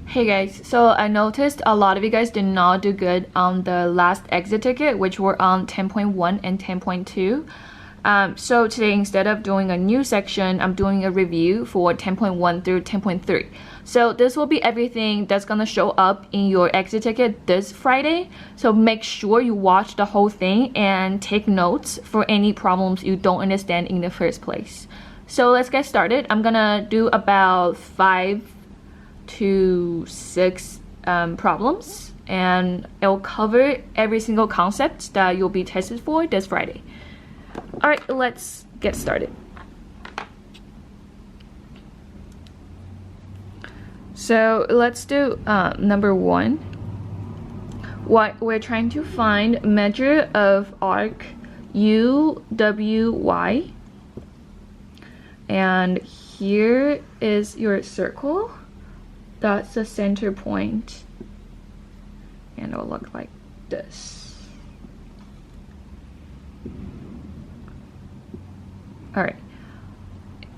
Hey guys, so I noticed a lot of you guys did not do good on the last exit ticket, which were on 10.1 and 10.2. So today, instead of doing a new section, I'm doing a review for 10.1 through 10.3. So this will be everything that's gonna show up in your exit ticket this Friday. So make sure you watch the whole thing and take notes for any problems you don't understand in the first place. So let's get started. I'm gonna do about 5 to 6 problems, and it'll cover every single concept that you'll be tested for this Friday. Alright, let's get started. So let's do number 1. What we're trying to find measure of arc UWY, and here is your circle. That's the center point, and it'll look like this. Alright,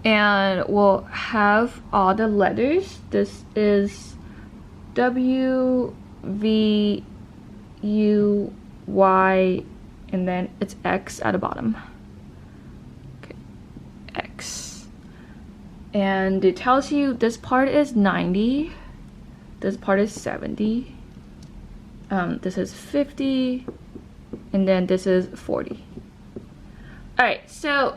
and we'll have all the letters. This is W, V, U, Y, and then it's X at the bottom. Okay, X. And it tells you this part is 90, this part is 70, this is 50, and then this is 40. Alright, so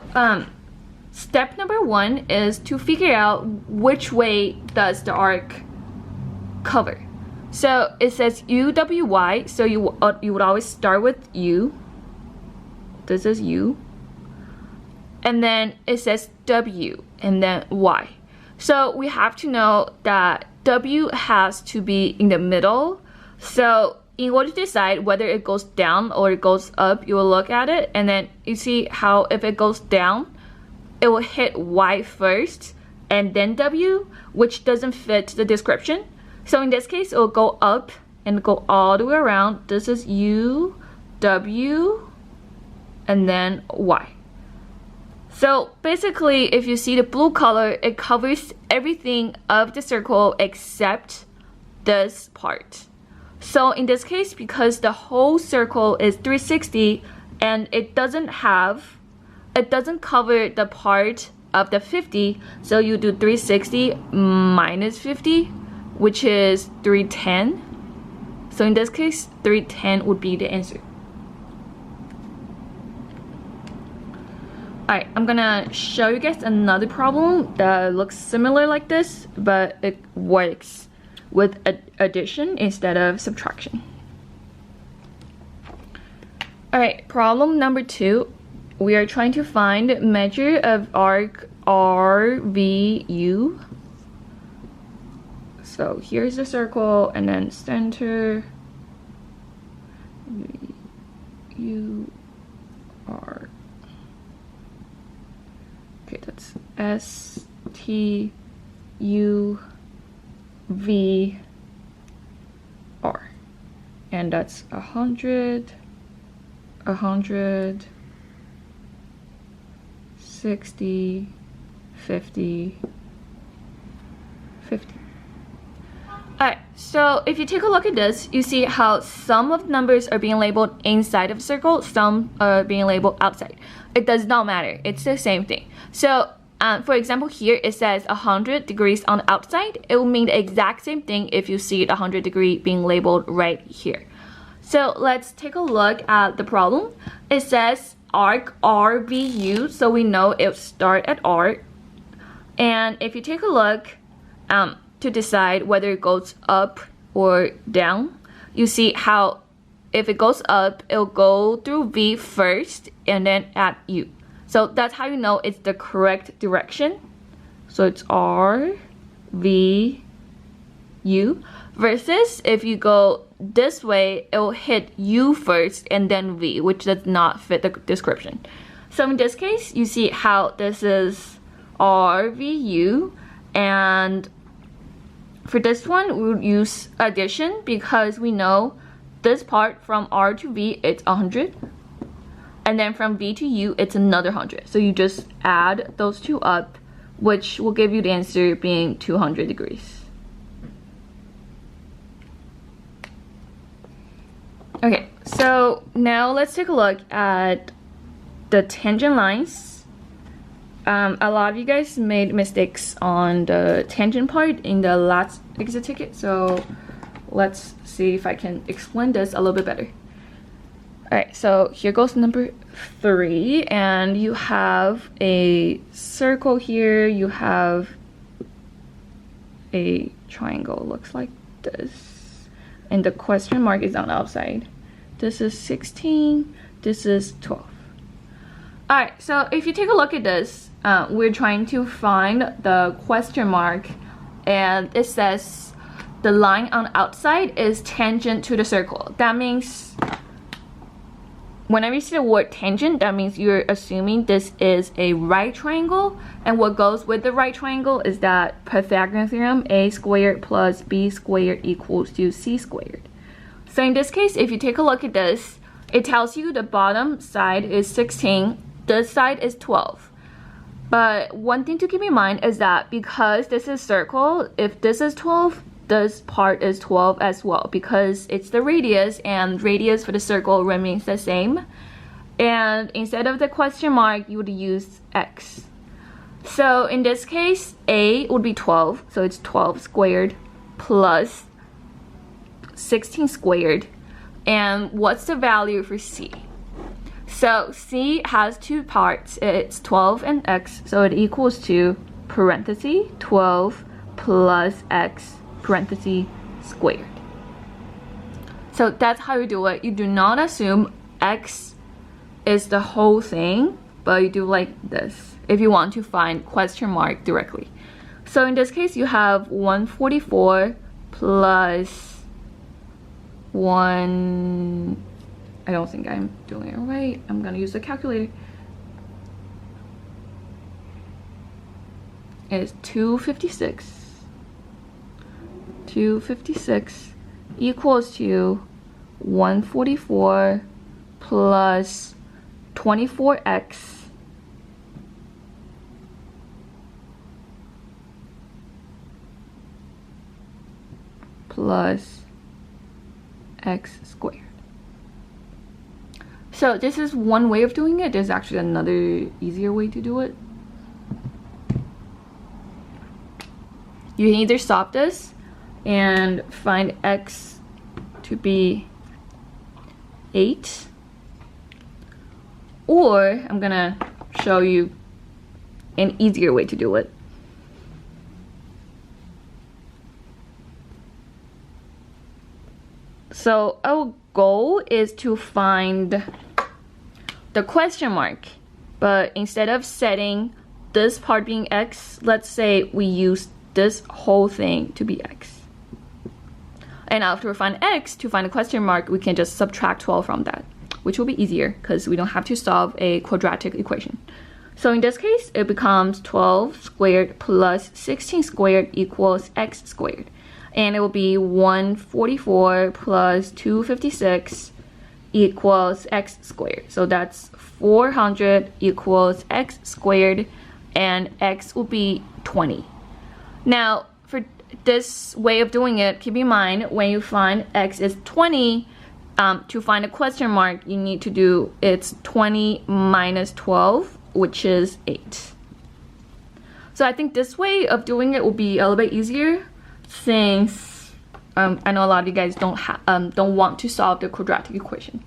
step number 1 is to figure out which way does the arc cover. So it says UWY, so you would always start with U. This is U. And then it says W and then Y. So we have to know that W has to be in the middle. So in order to decide whether it goes down or it goes up, you will look at it, and then you see how if it goes down, it will hit Y first and then W, which doesn't fit the description. So in this case, it will go up and go all the way around. This is U, W, and then Y. So basically, if you see the blue color, it covers everything of the circle except this part. So in this case, because the whole circle is 360 and it doesn't cover the part of the 50, so you do 360 minus 50, which is 310. So in this case, 310 would be the answer. Alright, I'm gonna show you guys another problem that looks similar like this, but it works with addition instead of subtraction. Alright, problem number 2. We are trying to find measure of arc RVU. So here's the circle, and then center U R. Okay, that's S T U V R, and that's 100, 100, 60, 50, 50. Alright, so if you take a look at this, you see how some of the numbers are being labeled inside of the circle, some are being labeled outside. It does not matter, it's the same thing. So for example, here it says 100 degrees on the outside. It will mean the exact same thing if you see the 100 degree being labeled right here. So let's take a look at the problem. It says arc RVU, so we know it starts at R. And if you take a look to decide whether it goes up or down, you see how if it goes up, it'll go through V first and then at U. So that's how you know it's the correct direction. So it's R, V, U. Versus if you go this way, it will hit U first and then V, which does not fit the description. So in this case, you see how this is R, V, U. And for this one, we would use addition because we know this part from R to V, it's 100. And then from V to U, it's another 100. So you just add those two up, which will give you the answer being 200 degrees. Okay, so now let's take a look at the tangent lines. A lot of you guys made mistakes on the tangent part in the last exit ticket, so let's see if I can explain this a little bit better. Alright, so here goes number 3, and you have a circle here, you have a triangle, looks like this, and the question mark is on the outside. This is 16, this is 12. Alright, so if you take a look at this, we're trying to find the question mark, and it says the line on the outside is tangent to the circle. That means whenever you see the word tangent, that means you're assuming this is a right triangle, and what goes with the right triangle is that Pythagorean theorem, a squared plus b squared equals to c squared. So in this case, if you take a look at this, it tells you the bottom side is 16, this side is 12. But one thing to keep in mind is that because this is circle, if this is 12, this part is 12 as well, because it's the radius, and radius for the circle remains the same. And instead of the question mark, you would use x. So in this case, a would be 12, so it's 12 squared plus 16 squared. And what's the value for c? So c has two parts, it's 12 and x, so it equals to parenthesis 12 plus x parenthesis squared. So that's how you do it. You do not assume x is the whole thing, but you do like this if you want to find question mark directly. So in this case, you have 144 plus 1, I don't think I'm doing it right. I'm gonna use the calculator. It's 256. 256 equals to 144 plus 24x plus x squared. So this is one way of doing it. There's actually another easier way to do it. You can either solve this and find x to be 8, or I'm gonna show you an easier way to do it. So our goal is to find the question mark, but instead of setting this part being x, let's say we use this whole thing to be x. And after we find x, to find a question mark, we can just subtract 12 from that, which will be easier because we don't have to solve a quadratic equation. So in this case, it becomes 12 squared plus 16 squared equals x squared. And it will be 144 plus 256 equals x squared. So that's 400 equals x squared, and x will be 20. Now, for this way of doing it, keep in mind when you find x is 20, to find a question mark, you need to do it's 20 minus 12, which is 8. So I think this way of doing it will be a little bit easier, since I know a lot of you guys don't want to solve the quadratic equation.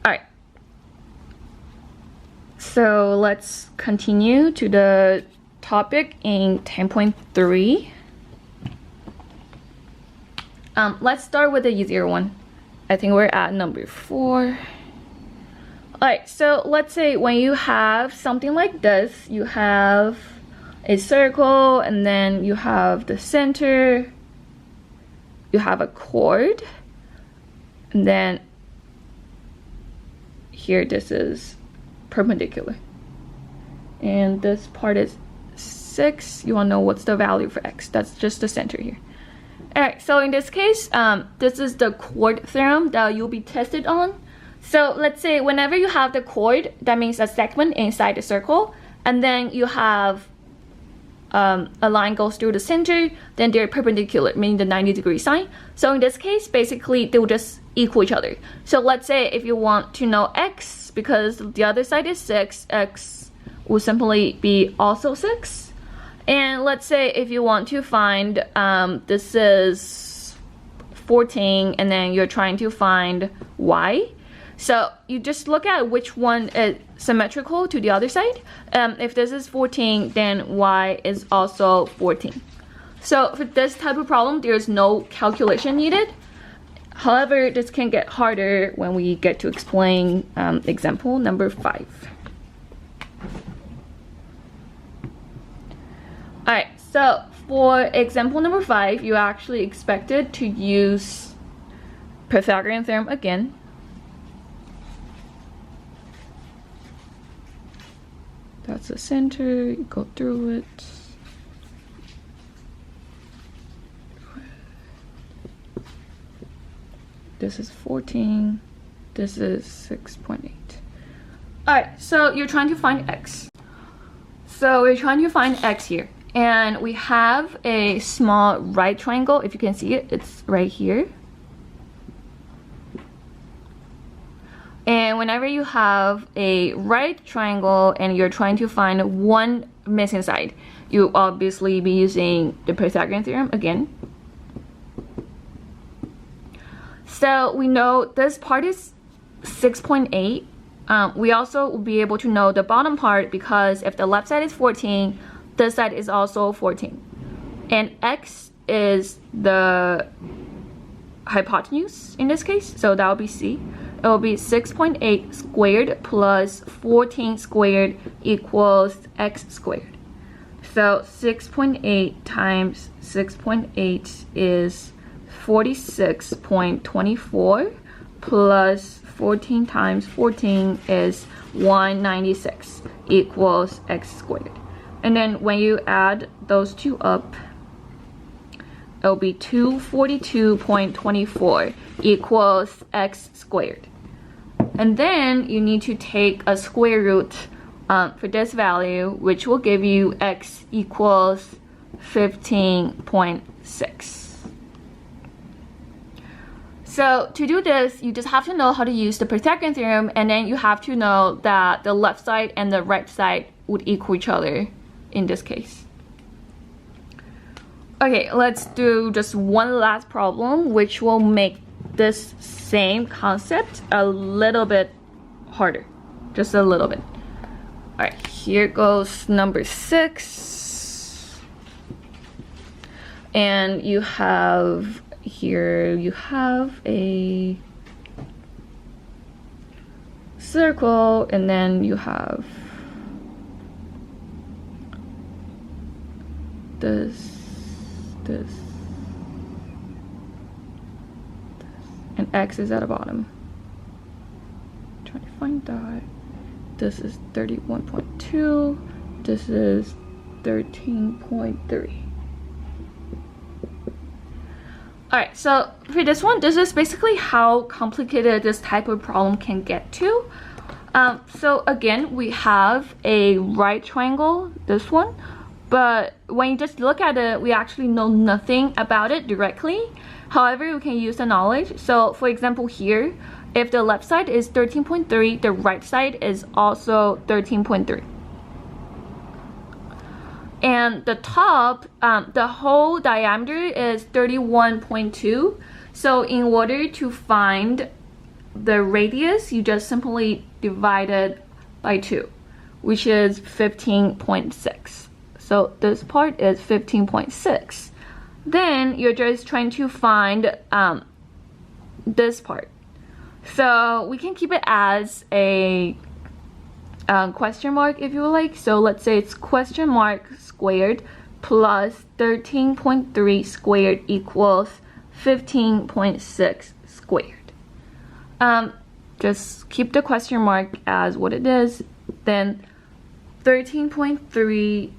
All right. So let's continue to the topic in 10.3. Let's start with the easier one. I think we're at number 4. Alright, so let's say when you have something like this, you have a circle, and then you have the center, you have a chord, and then here this is perpendicular. And this part is 6. You want to know what's the value for x. That's just the center here. Alright, so in this case, this is the chord theorem that you'll be tested on. So let's say whenever you have the chord, that means a segment inside the circle, and then you have a line goes through the center, then they're perpendicular, meaning the 90-degree sign. So in this case, basically they will just equal each other. So let's say if you want to know x, because the other side is 6, x will simply be also 6. And let's say if you want to find, this is 14, and then you're trying to find y. So you just look at which one is symmetrical to the other side. If this is 14, then y is also 14. So for this type of problem, there's no calculation needed. However, this can get harder when we get to explain example number 5. Alright, so for example number 5, you actually expected to use Pythagorean theorem again. That's the center, you go through it. This is 14, this is 6.8. Alright, so you're trying to find x. So we're trying to find x here. And we have a small right triangle. If you can see it, it's right here. And whenever you have a right triangle and you're trying to find one missing side, you obviously be using the Pythagorean theorem again. So we know this part is 6.8. We also will be able to know the bottom part, because if the left side is 14, this side is also 14. And x is the hypotenuse in this case, so that will be c. It will be 6.8 squared plus 14 squared equals x squared. So 6.8 times 6.8 is 46.24 plus 14 times 14 is 196 equals x squared. And then when you add those two up, it'll be 242.24 equals x squared. And then you need to take a square root for this value, which will give you x equals 15.6. So to do this, you just have to know how to use the Pythagorean theorem, and then you have to know that the left side and the right side would equal each other in this case. Okay, let's do just one last problem, which will make this same concept a little bit harder. Just a little bit. Alright, here goes number 6. And you have here, you have a circle, and then you have this, and x is at the bottom. I'm trying to find that. This is 31.2. This is 13.3. Alright, so for this one, this is basically how complicated this type of problem can get to. So again, we have a right triangle, this one. But when you just look at it, we actually know nothing about it directly. However, we can use the knowledge. So for example here, if the left side is 13.3, the right side is also 13.3. And the top, the whole diameter is 31.2. So in order to find the radius, you just simply divide it by 2, which is 15.6. So this part is 15.6. Then you're just trying to find this part. So we can keep it as a question mark if you would like. So let's say it's question mark squared plus 13.3 squared equals 15.6 squared. Just keep the question mark as what it is. Then 13.3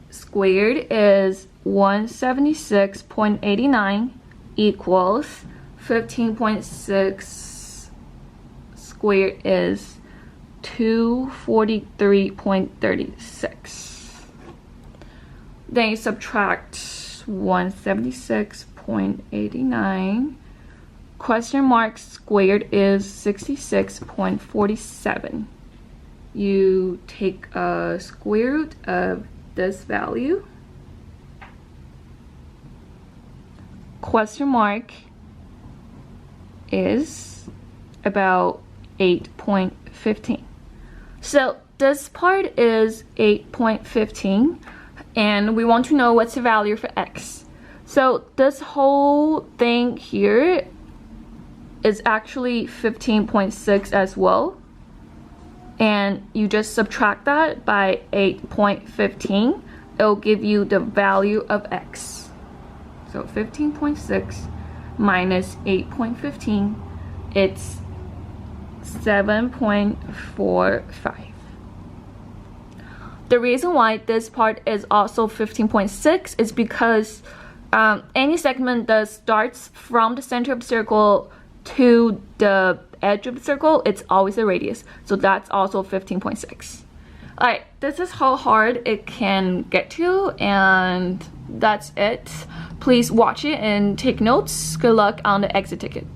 squared is 176.89 equals 15.6 squared is 243.36. Then you subtract 176.89. Question mark squared is 66.47. You take a square root of this value. Question mark is about 8.15. So this part is 8.15, and we want to know what's the value for x. So this whole thing here is actually 15.6 as well, and you just subtract that by 8.15. It'll give you the value of x. So 15.6 minus 8.15, it's 7.45. The reason why this part is also 15.6 is because any segment that starts from the center of the circle to the edge of the circle, it's always a radius. So that's also 15.6. Alright, this is how hard it can get to, and that's it. Please watch it and take notes. Good luck on the exit ticket.